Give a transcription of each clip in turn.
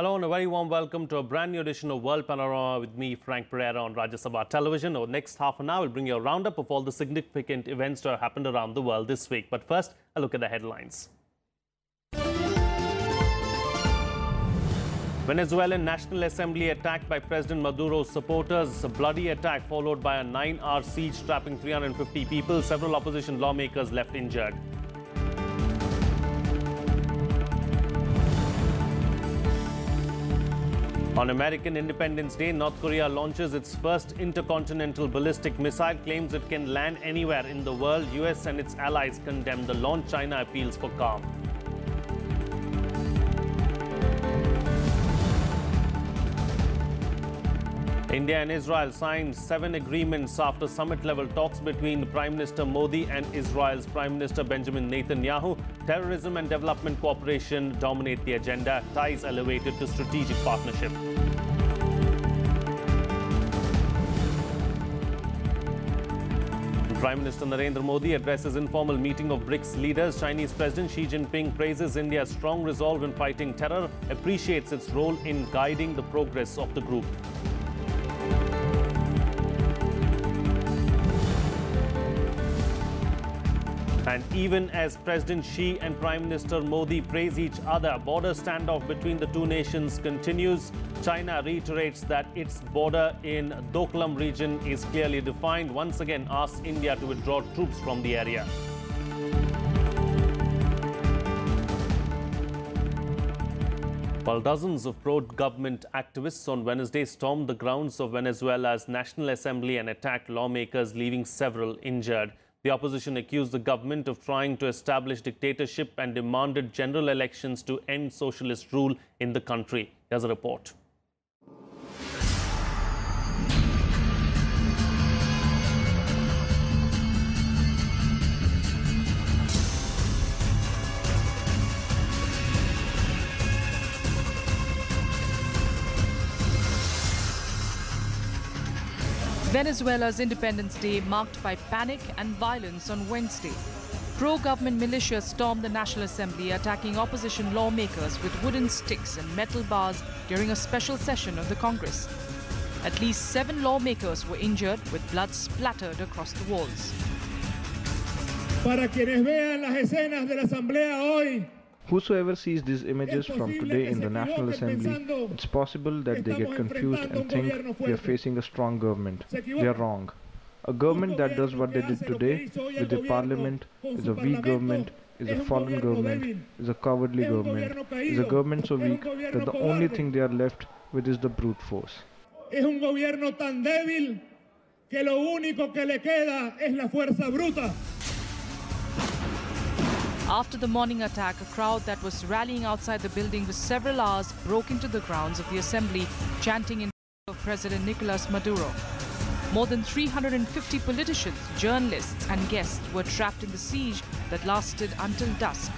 Hello and a very warm welcome to a brand new edition of World Panorama with me, Frank Pereira, on Rajya Sabha Television. Over the next half an hour, we'll bring you a roundup of all the significant events that have happened around the world this week. But first, a look at the headlines. Venezuelan National Assembly attacked by President Maduro's supporters. A bloody attack followed by a 9-hour siege trapping 350 people. Several opposition lawmakers left injured. On American Independence Day, North Korea launches its first intercontinental ballistic missile, claims it can land anywhere in the world. US and its allies condemn the launch. China appeals for calm. India and Israel signed 7 agreements after summit-level talks between Prime Minister Modi and Israel's Prime Minister Benjamin Netanyahu. Terrorism and development cooperation dominate the agenda. Ties elevated to strategic partnership. Prime Minister Narendra Modi addresses informal meeting of BRICS leaders. Chinese President Xi Jinping praises India's strong resolve in fighting terror, appreciates its role in guiding the progress of the group. And even as President Xi and Prime Minister Modi praise each other, border standoff between the two nations continues. China reiterates that its border in Doklam region is clearly defined, once again asks India to withdraw troops from the area. While dozens of pro-government activists on Wednesday stormed the grounds of Venezuela's National Assembly and attacked lawmakers, leaving several injured. The opposition accused the government of trying to establish dictatorship and demanded general elections to end socialist rule in the country. Here's a report. Venezuela's Independence Day marked by panic and violence on Wednesday. Pro-government militias stormed the National Assembly, attacking opposition lawmakers with wooden sticks and metal bars during a special session of the Congress. At least 7 lawmakers were injured, with blood splattered across the walls. Para quienes vean las escenas de la Asamblea hoy, whosoever sees these images from today in the National Assembly, it's possible that they get confused and think they are facing a strong government. They are wrong. A government that does what they did today with the parliament is a weak government, is a fallen government, is a cowardly government, is a government so weak that the only thing they are left with is the brute force. Es un gobierno tan débil que lo único que le queda es la fuerza bruta. After the morning attack, a crowd that was rallying outside the building for several hours broke into the grounds of the assembly, chanting in favor of President Nicolas Maduro. More than 350 politicians, journalists and guests were trapped in the siege that lasted until dusk.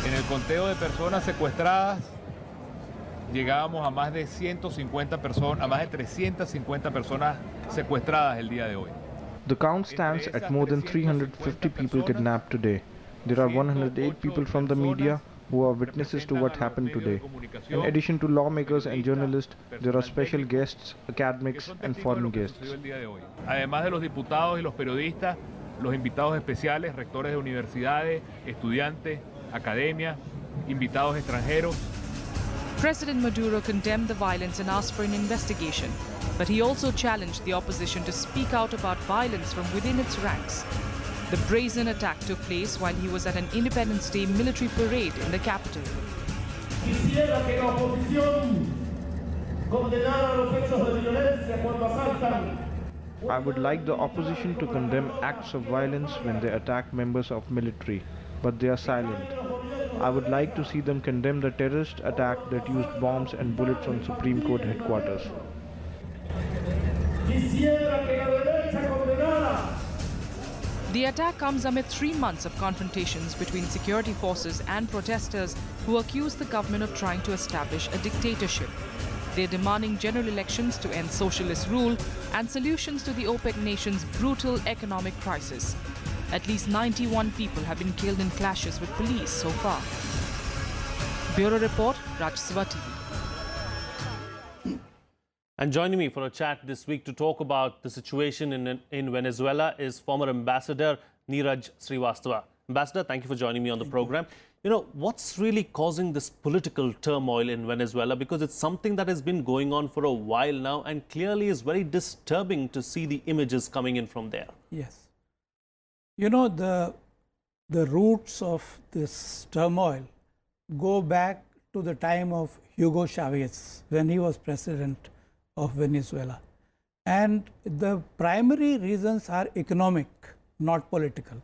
En el conteo de personas secuestradas, llegábamos a más de 150 personas, a más de 350 personas secuestradas el día de hoy. The count stands at more than 350 people kidnapped today. There are 108 people from the media who are witnesses to what happened today. In addition to lawmakers and journalists, there are special guests, academics and foreign guests. Además de los diputados y los periodistas, los invitados especiales, rectores de universidades, estudiantes, academia, invitados extranjeros. President Maduro condemned the violence and asked for an investigation, but he also challenged the opposition to speak out about violence from within its ranks. The brazen attack took place while he was at an Independence Day military parade in the capital. I would like the opposition to condemn acts of violence when they attack members of military, but they are silent. I would like to see them condemn the terrorist attack that used bombs and bullets on Supreme Court headquarters. The attack comes amid 3 months of confrontations between security forces and protesters who accuse the government of trying to establish a dictatorship. They're demanding general elections to end socialist rule and solutions to the OPEC nation's brutal economic crisis. At least 91 people have been killed in clashes with police so far. Bureau Report, Rajya Sabha TV. And joining me for a chat this week to talk about the situation in Venezuela is former Ambassador Neeraj Srivastava. Ambassador, thank you for joining me on the program. You know, what's really causing this political turmoil in Venezuela? Because it's something that has been going on for a while now and clearly is very disturbing to see the images coming in from there. Yes. You know, the roots of this turmoil go back to the time of Hugo Chavez when he was president of Venezuela. And the primary reasons are economic, not political.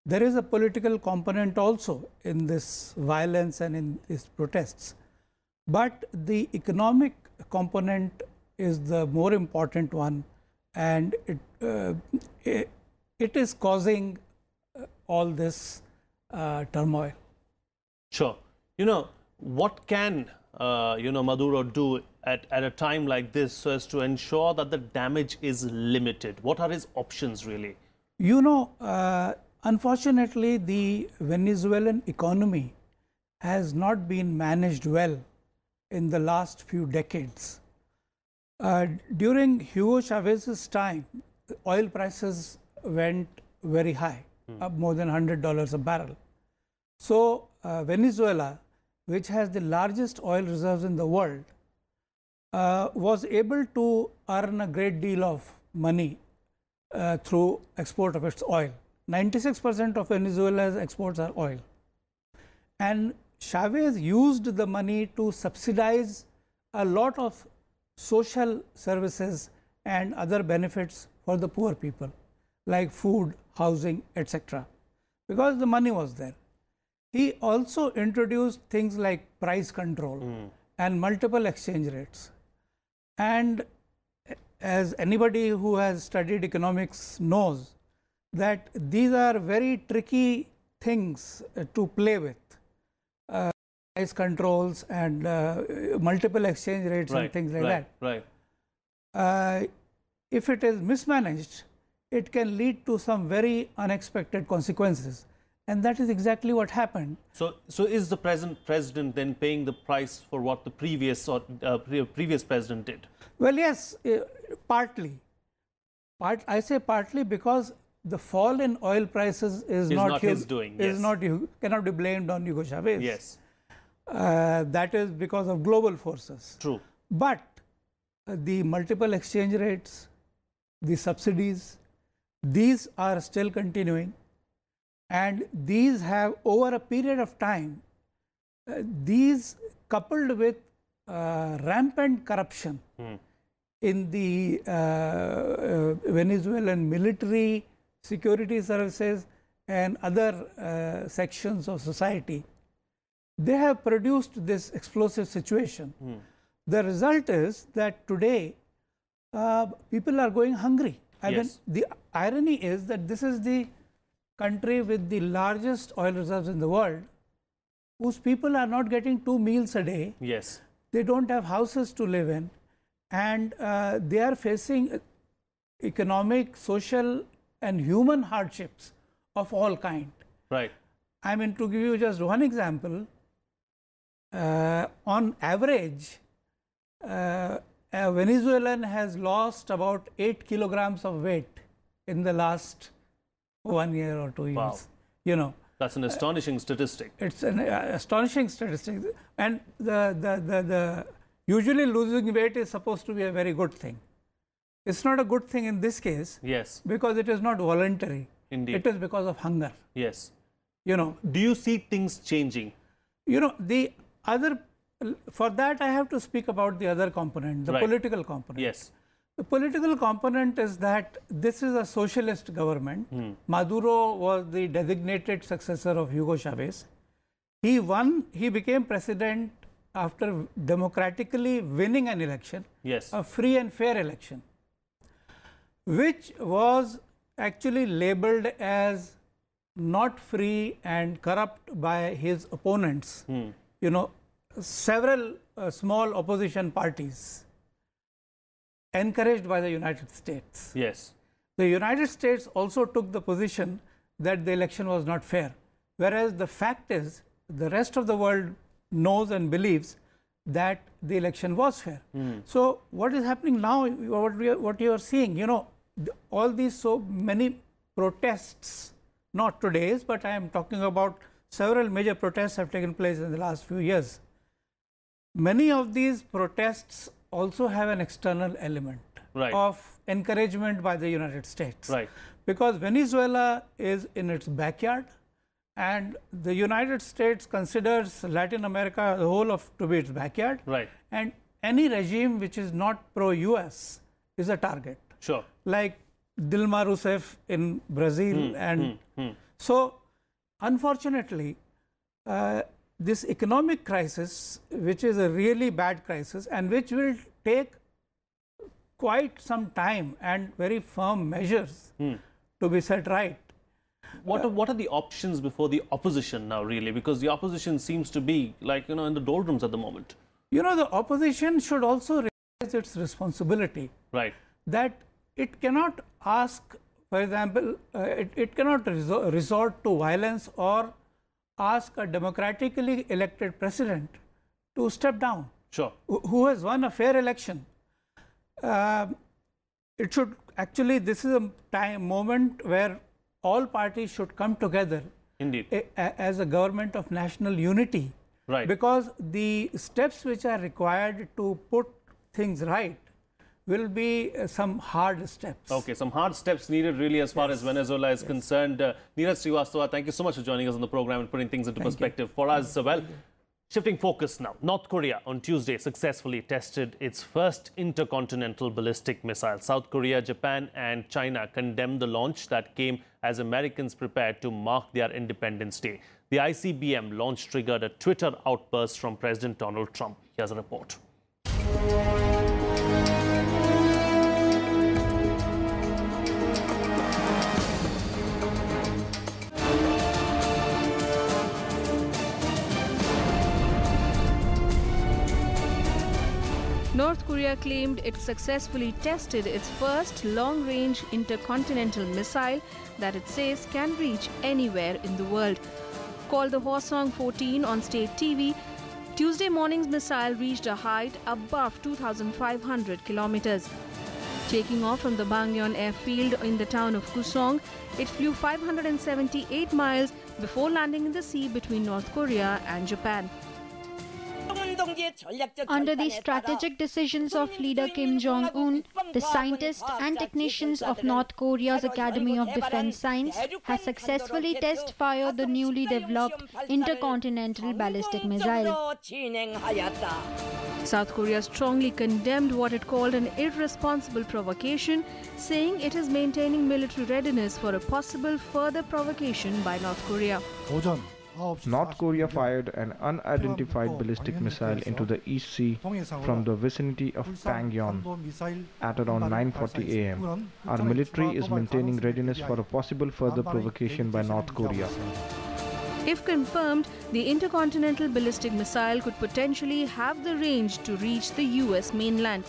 There is a political component also in this violence and in these protests. But the economic component is the more important one, and it is causing all this turmoil. Sure. You know, what can Maduro do at a time like this so as to ensure that the damage is limited? What are his options really? You know, unfortunately, the Venezuelan economy has not been managed well in the last few decades. During Hugo Chavez's time, oil prices went very high, up more than $100 a barrel. So Venezuela, which has the largest oil reserves in the world, was able to earn a great deal of money through export of its oil. 96% of Venezuela's exports are oil. And Chavez used the money to subsidize a lot of social services and other benefits for the poor people, like food, housing, etc., because the money was there. He also introduced things like price control and multiple exchange rates. And as anybody who has studied economics knows, that these are very tricky things to play with. Price controls and multiple exchange rates and things like that. Right. If it is mismanaged, it can lead to some very unexpected consequences. And that is exactly what happened. So is the present president then paying the price for what the previous president did? Well, yes, partly. I say partly because the fall in oil prices is not his doing. Cannot be blamed on Hugo Chavez. Yes. That is because of global forces. True. But the multiple exchange rates, the subsidies, these are still continuing. And these have, over a period of time, these coupled with rampant corruption in the Venezuelan military, security services, and other sections of society, they have produced this explosive situation. The result is that today people are going hungry. And the irony is that this is the country with the largest oil reserves in the world, whose people are not getting 2 meals a day. Yes. They don't have houses to live in, and they are facing economic, social, and human hardships of all kind. Right. I mean, to give you just one example, on average, a Venezuelan has lost about 8 kilograms of weight in the last 1 year or 2 years. Wow. You know, that's an astonishing statistic. It's an astonishing statistic, and the usually losing weight is supposed to be a very good thing. It's not a good thing in this case. Yes. Because it is not voluntary. Indeed. It is because of hunger. Yes. You know. Do you see things changing? You know, the other, for that I have to speak about the other component, the political component. Yes. The political component is that this is a socialist government. Maduro was the designated successor of Hugo Chavez. He won, he became president after democratically winning an election, a free and fair election, which was actually labeled as not free and corrupt by his opponents. You know, several small opposition parties encouraged by the United States. Yes. The United States also took the position that the election was not fair, whereas the fact is the rest of the world knows and believes that the election was fair. So what is happening now, what you are seeing, you know, all these so many protests, not today's, but I am talking about several major protests have taken place in the last few years. Many of these protests also have an external element of encouragement by the United States. Because Venezuela is in its backyard, and the United States considers Latin America, the whole of to be its backyard. And any regime which is not pro-US is a target. Like Dilma Rousseff in Brazil. So, unfortunately, this economic crisis, which is a really bad crisis and which will take quite some time and very firm measures to be set right. What are the options before the opposition now, really? Because the opposition seems to be, like, you know, in the doldrums at the moment. You know, the opposition should also realize its responsibility. That it cannot ask, for example, it cannot resort to violence or ask a democratically elected president to step down, who has won a fair election. It should actually, this is a moment where all parties should come together as a government of national unity. Because the steps which are required to put things right will be some hard steps. Some hard steps needed really as far as Venezuela is concerned. Neeraj Srivastava, thank you so much for joining us on the program and putting things into perspective for us. Well, shifting focus now. North Korea on Tuesday successfully tested its first intercontinental ballistic missile. South Korea, Japan and China condemned the launch that came as Americans prepared to mark their Independence Day. The ICBM launch triggered a Twitter outburst from President Donald Trump. Here's a report. North Korea claimed it successfully tested its first long-range intercontinental missile that it says can reach anywhere in the world. Called the Hwasong-14 on state TV, Tuesday morning's missile reached a height above 2,500 kilometers. Taking off from the Bangyeon airfield in the town of Kusong, it flew 578 miles before landing in the sea between North Korea and Japan. Under the strategic decisions of leader Kim Jong-un, the scientists and technicians of North Korea's Academy of Defense Science have successfully test-fired the newly developed intercontinental ballistic missile. South Korea strongly condemned what it called an irresponsible provocation, saying it is maintaining military readiness for a possible further provocation by North Korea. North Korea fired an unidentified ballistic missile into the East Sea from the vicinity of Pangyeon at around 9:40 a.m. Our military is maintaining readiness for a possible further provocation by North Korea. If confirmed, the intercontinental ballistic missile could potentially have the range to reach the US mainland.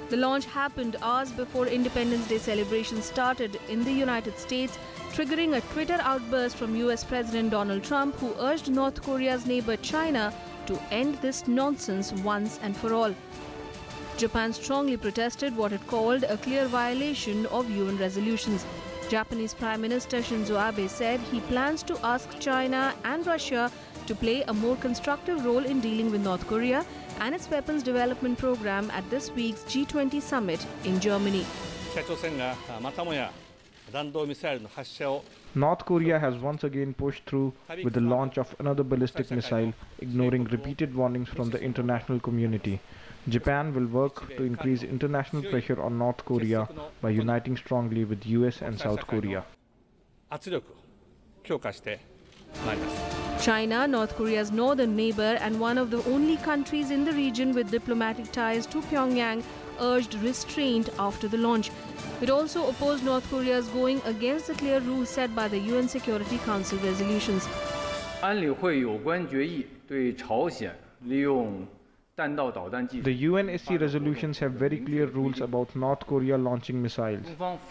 The launch happened hours before Independence Day celebrations started in the United States, triggering a Twitter outburst from US President Donald Trump, who urged North Korea's neighbor China to end this nonsense once and for all. Japan strongly protested what it called a clear violation of UN resolutions. Japanese Prime Minister Shinzo Abe said he plans to ask China and Russia to play a more constructive role in dealing with North Korea and its weapons development program at this week's G20 summit in Germany. North Korea has once again pushed through with the launch of another ballistic missile, ignoring repeated warnings from the international community. Japan will work to increase international pressure on North Korea by uniting strongly with US and South Korea. China, North Korea's northern neighbor and one of the only countries in the region with diplomatic ties to Pyongyang, urged restraint after the launch. It also opposed North Korea's going against the clear rules set by the UN Security Council resolutions. The UNSC resolutions have very clear rules about North Korea launching missiles.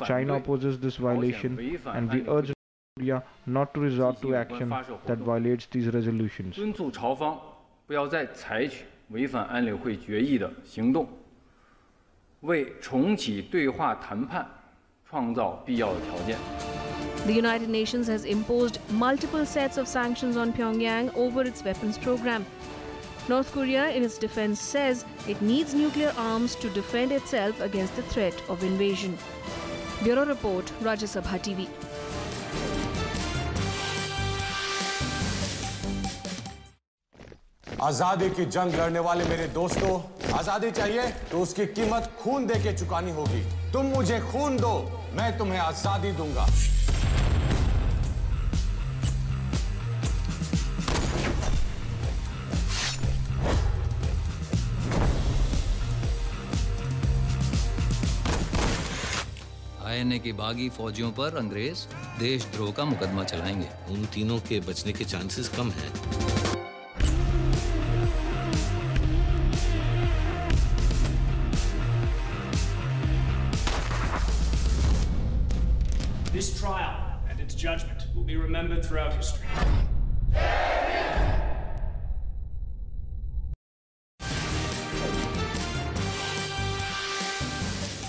China opposes this violation, and we urge North Korea not to resort to action that violates these resolutions. 不要再采取违反安理会决议的行动，为重启对话谈判创造必要的条件。 The United Nations has imposed multiple sets of sanctions on Pyongyang over its weapons program. North Korea, in its defense, says it needs nuclear arms to defend itself against the threat of invasion. Bureau Report, Rajya Sabha TV. आजादी की जंग लड़ने वाले मेरे दोस्तों, आजादी चाहिए तो उसकी कीमत खून देके चुकानी होगी। तुम मुझे खून दो, मैं तुम्हें आजादी दूंगा। आईएनए की बागी फौजियों पर अंग्रेज देशद्रोह का मुकदमा चलाएंगे। उन तीनों के बचने के चांसेस कम हैं। This trial and its judgment will be remembered throughout history.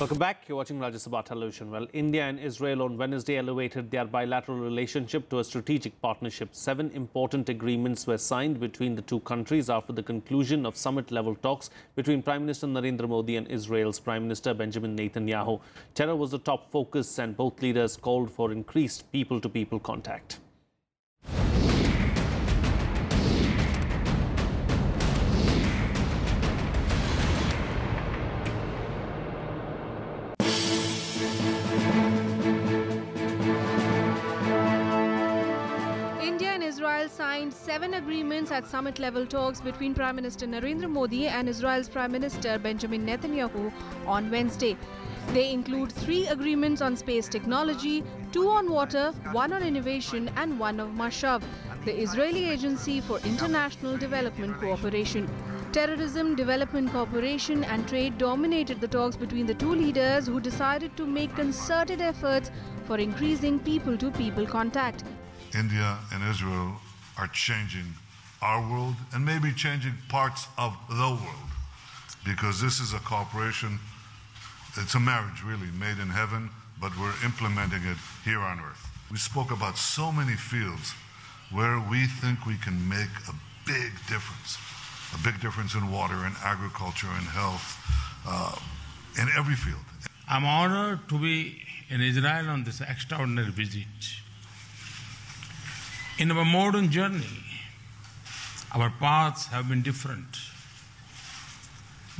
Welcome back. You're watching Rajya Sabha Television. Well, India and Israel on Wednesday elevated their bilateral relationship to a strategic partnership. 7 important agreements were signed between the two countries after the conclusion of summit-level talks between Prime Minister Narendra Modi and Israel's Prime Minister Benjamin Netanyahu. Terror was the top focus, and both leaders called for increased people-to-people contact. Israel signed 7 agreements at summit-level talks between Prime Minister Narendra Modi and Israel's Prime Minister Benjamin Netanyahu on Wednesday. They include 3 agreements on space technology, 2 on water, 1 on innovation and 1 of Mashav, the Israeli Agency for International Development Cooperation. Terrorism, development cooperation and trade dominated the talks between the two leaders, who decided to make concerted efforts for increasing people-to-people contact. India and Israel are changing our world and maybe changing parts of the world, because this is a cooperation, it's a marriage really made in heaven, but we're implementing it here on earth. We spoke about so many fields where we think we can make a big difference in water and agriculture and health, in every field. I'm honored to be in Israel on this extraordinary visit. In our modern journey, our paths have been different,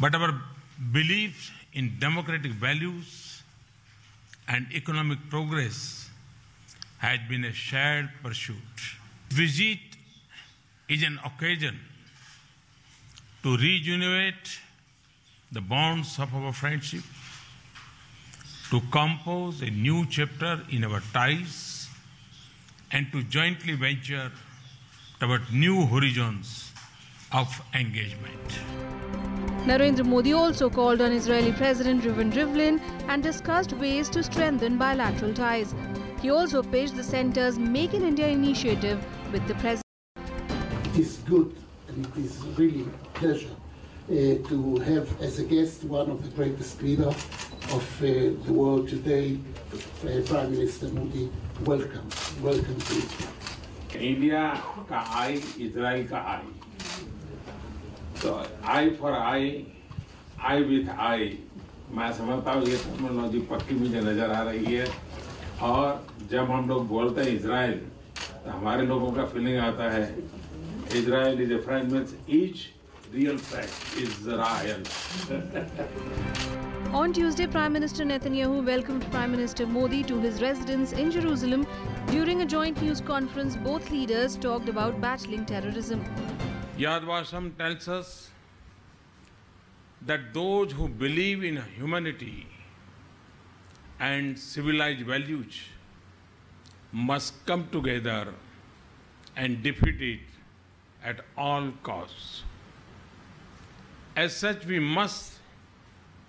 but our belief in democratic values and economic progress has been a shared pursuit. Visit is an occasion to rejuvenate the bonds of our friendship, to compose a new chapter in our ties, and to jointly venture toward new horizons of engagement. Narendra Modi also called on Israeli President Reuven Rivlin and discussed ways to strengthen bilateral ties. He also pitched the centre's Make in India initiative with the president. It is good and it is really a pleasure to have as a guest one of the greatest leaders of the world today, Prime Minister Modi. Welcome to Israel. India का आई, Israel का आई, तो I for I with I, मैं समझता हूँ ये terminology पक्की मुझे नजर आ रही है। और जब हम लोग बोलते हैं इजराइल, तो हमारे लोगों का फीलिंग आता है Israel is a friend, means each real fact is Israel. On Tuesday, Prime Minister Netanyahu welcomed Prime Minister Modi to his residence in Jerusalem. During a joint news conference, both leaders talked about battling terrorism. Yad Vashem tells us that those who believe in humanity and civilized values must come together and defeat it at all costs. As such, we must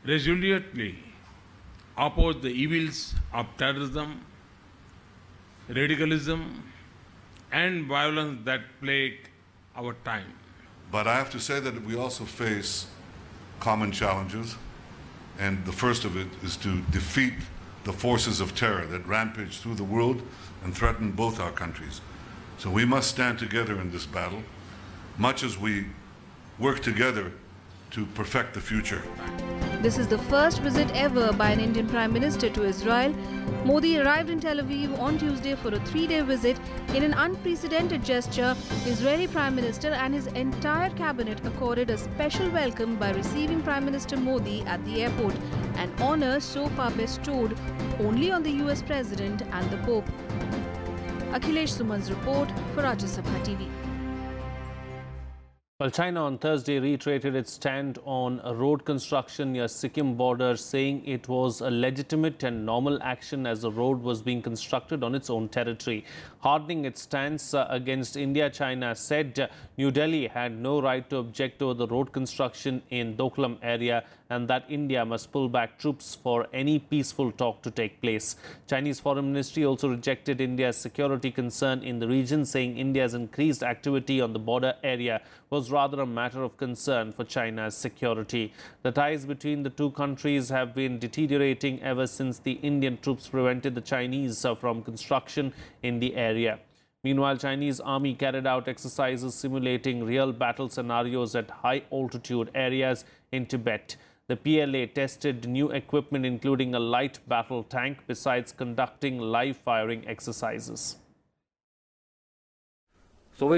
resolutely oppose the evils of terrorism, radicalism, and violence that plague our time. But I have to say that we also face common challenges, and the first of it is to defeat the forces of terror that rampage through the world and threaten both our countries. So we must stand together in this battle, much as we work together to perfect the future. This is the first visit ever by an Indian Prime Minister to Israel. Modi arrived in Tel Aviv on Tuesday for a 3-day visit. In an unprecedented gesture, Israeli Prime Minister and his entire cabinet accorded a special welcome by receiving Prime Minister Modi at the airport, an honor so far bestowed only on the US President and the Pope. Akhilesh Suman's report for Rajya Sabha TV. Well, China on Thursday reiterated its stand on a road construction near Sikkim border, saying it was a legitimate and normal action as the road was being constructed on its own territory. Hardening its stance against India, China said New Delhi had no right to object over the road construction in Doklam area and that India must pull back troops for any peaceful talk to take place. Chinese Foreign Ministry also rejected India's security concern in the region, saying India's increased activity on the border area was rather a matter of concern for China's security. The ties between the two countries have been deteriorating ever since the Indian troops prevented the Chinese from construction in the area. Meanwhile, Chinese army carried out exercises simulating real battle scenarios at high altitude areas in Tibet. The PLA tested new equipment including a light battle tank besides conducting live firing exercises. The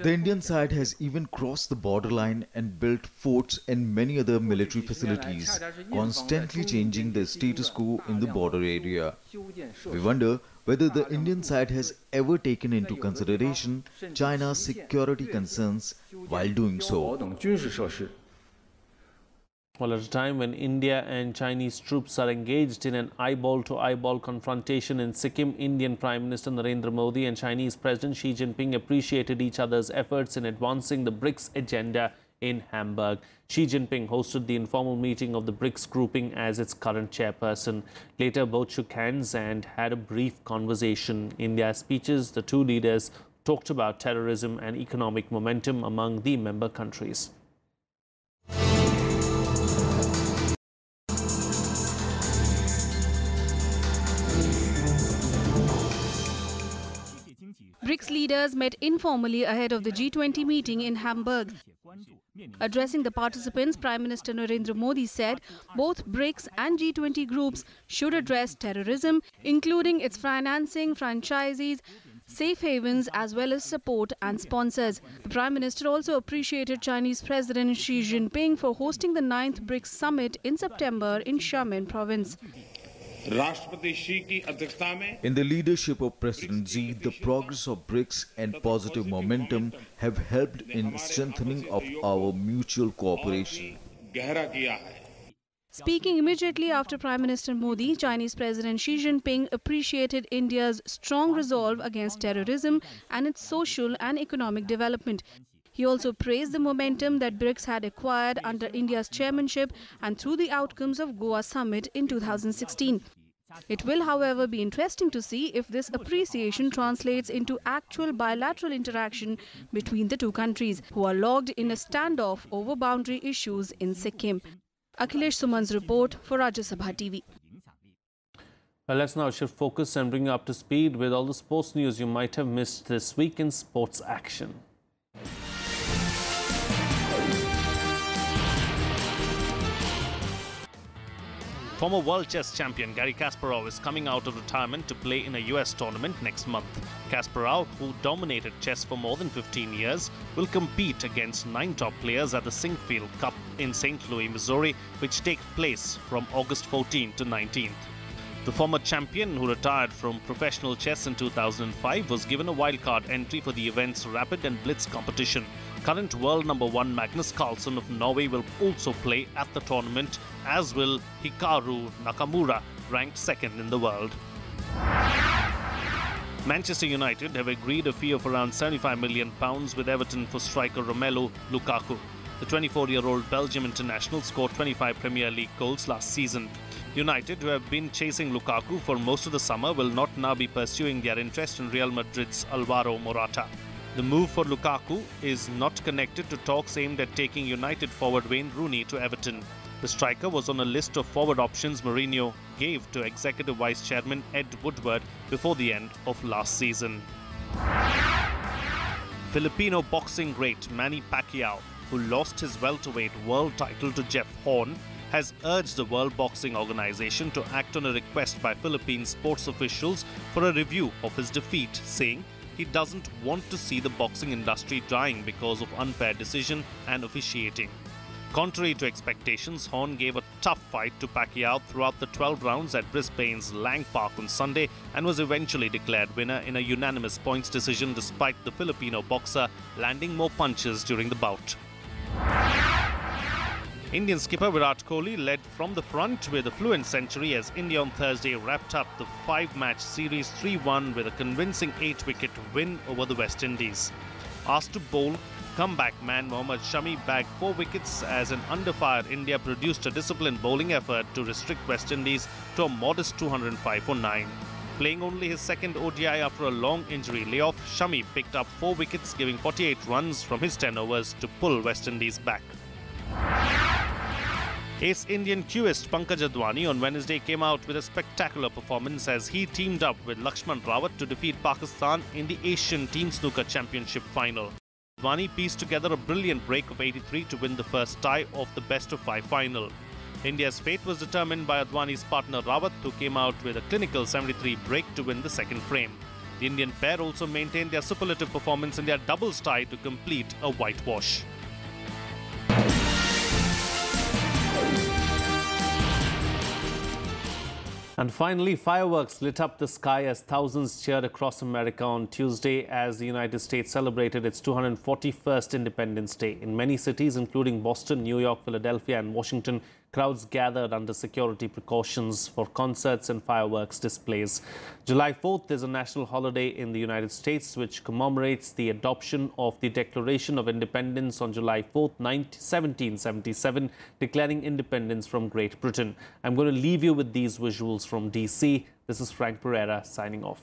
Indian side has even crossed the borderline and built forts and many other military facilities, constantly changing the status quo in the border area. We wonder whether the Indian side has ever taken into consideration China's security concerns while doing so. Well, at a time when India and Chinese troops are engaged in an eyeball-to-eyeball confrontation in Sikkim, Indian Prime Minister Narendra Modi and Chinese President Xi Jinping appreciated each other's efforts in advancing the BRICS agenda in Hamburg. Xi Jinping hosted the informal meeting of the BRICS grouping as its current chairperson. Later, both shook hands and had a brief conversation. In their speeches, the two leaders talked about terrorism and economic momentum among the member countries. BRICS leaders met informally ahead of the G20 meeting in Hamburg. Addressing the participants, Prime Minister Narendra Modi said both BRICS and G20 groups should address terrorism, including its financing, franchisees, safe havens, as well as support and sponsors. The Prime Minister also appreciated Chinese President Xi Jinping for hosting the 9th BRICS summit in September in Xiamen province. In the leadership of President Xi, the progress of BRICS and positive momentum have helped in strengthening of our mutual cooperation. Speaking immediately after Prime Minister Modi, Chinese President Xi Jinping appreciated India's strong resolve against terrorism and its social and economic development. He also praised the momentum that BRICS had acquired under India's chairmanship and through the outcomes of Goa summit in 2016. It will, however, be interesting to see if this appreciation translates into actual bilateral interaction between the two countries, who are locked in a standoff over boundary issues in Sikkim. Akhilesh Suman's report for Rajya Sabha TV. Well, let's now shift focus and bring you up to speed with all the sports news you might have missed this week in sports action. Former world chess champion Garry Kasparov is coming out of retirement to play in a US tournament next month. Kasparov, who dominated chess for more than 15 years, will compete against 9 top players at the Sinkfield Cup in St. Louis, Missouri, which takes place from August 14th to 19th. The former champion, who retired from professional chess in 2005, was given a wildcard entry for the event's Rapid and Blitz competition. Current world number 1 Magnus Carlsen of Norway will also play at the tournament, as will Hikaru Nakamura, ranked 2nd in the world. Manchester United have agreed a fee of around £75 million with Everton for striker Romelu Lukaku. The 24-year-old Belgium international scored 25 Premier League goals last season. United, who have been chasing Lukaku for most of the summer, will not now be pursuing their interest in Real Madrid's Alvaro Morata. The move for Lukaku is not connected to talks aimed at taking United forward Wayne Rooney to Everton. The striker was on a list of forward options Mourinho gave to Executive Vice Chairman Ed Woodward before the end of last season. Filipino boxing great Manny Pacquiao, who lost his welterweight world title to Jeff Horn, has urged the World Boxing Organization to act on a request by Philippine sports officials for a review of his defeat, saying he doesn't want to see the boxing industry dying because of unfair decision and officiating. Contrary to expectations, Horn gave a tough fight to Pacquiao throughout the 12 rounds at Brisbane's Lang Park on Sunday and was eventually declared winner in a unanimous points decision despite the Filipino boxer landing more punches during the bout. Indian skipper Virat Kohli led from the front with a fluent century as India on Thursday wrapped up the 5-match series 3-1 with a convincing 8-wicket win over the West Indies. Asked to bowl, comeback man Mohammad Shami bagged 4 wickets as an under-fire India produced a disciplined bowling effort to restrict West Indies to a modest 205 for 9. Playing only his second ODI after a long injury layoff, Shami picked up 4 wickets, giving 48 runs from his 10 overs to pull West Indies back. Ace Indian queuist Pankaj Advani on Wednesday came out with a spectacular performance as he teamed up with Lakshman Rawat to defeat Pakistan in the Asian Team Snooker Championship final. Advani pieced together a brilliant break of 83 to win the first tie of the best-of-5 final. India's fate was determined by Advani's partner Rawat, who came out with a clinical 73 break to win the second frame. The Indian pair also maintained their superlative performance in their doubles tie to complete a whitewash. And finally, fireworks lit up the sky as thousands cheered across America on Tuesday as the United States celebrated its 241st Independence Day. In many cities, including Boston, New York, Philadelphia and Washington, crowds gathered under security precautions for concerts and fireworks displays. July 4th is a national holiday in the United States which commemorates the adoption of the Declaration of Independence on July 4th, 1777, declaring independence from Great Britain. I'm going to leave you with these visuals from DC. This is Frank Pereira signing off.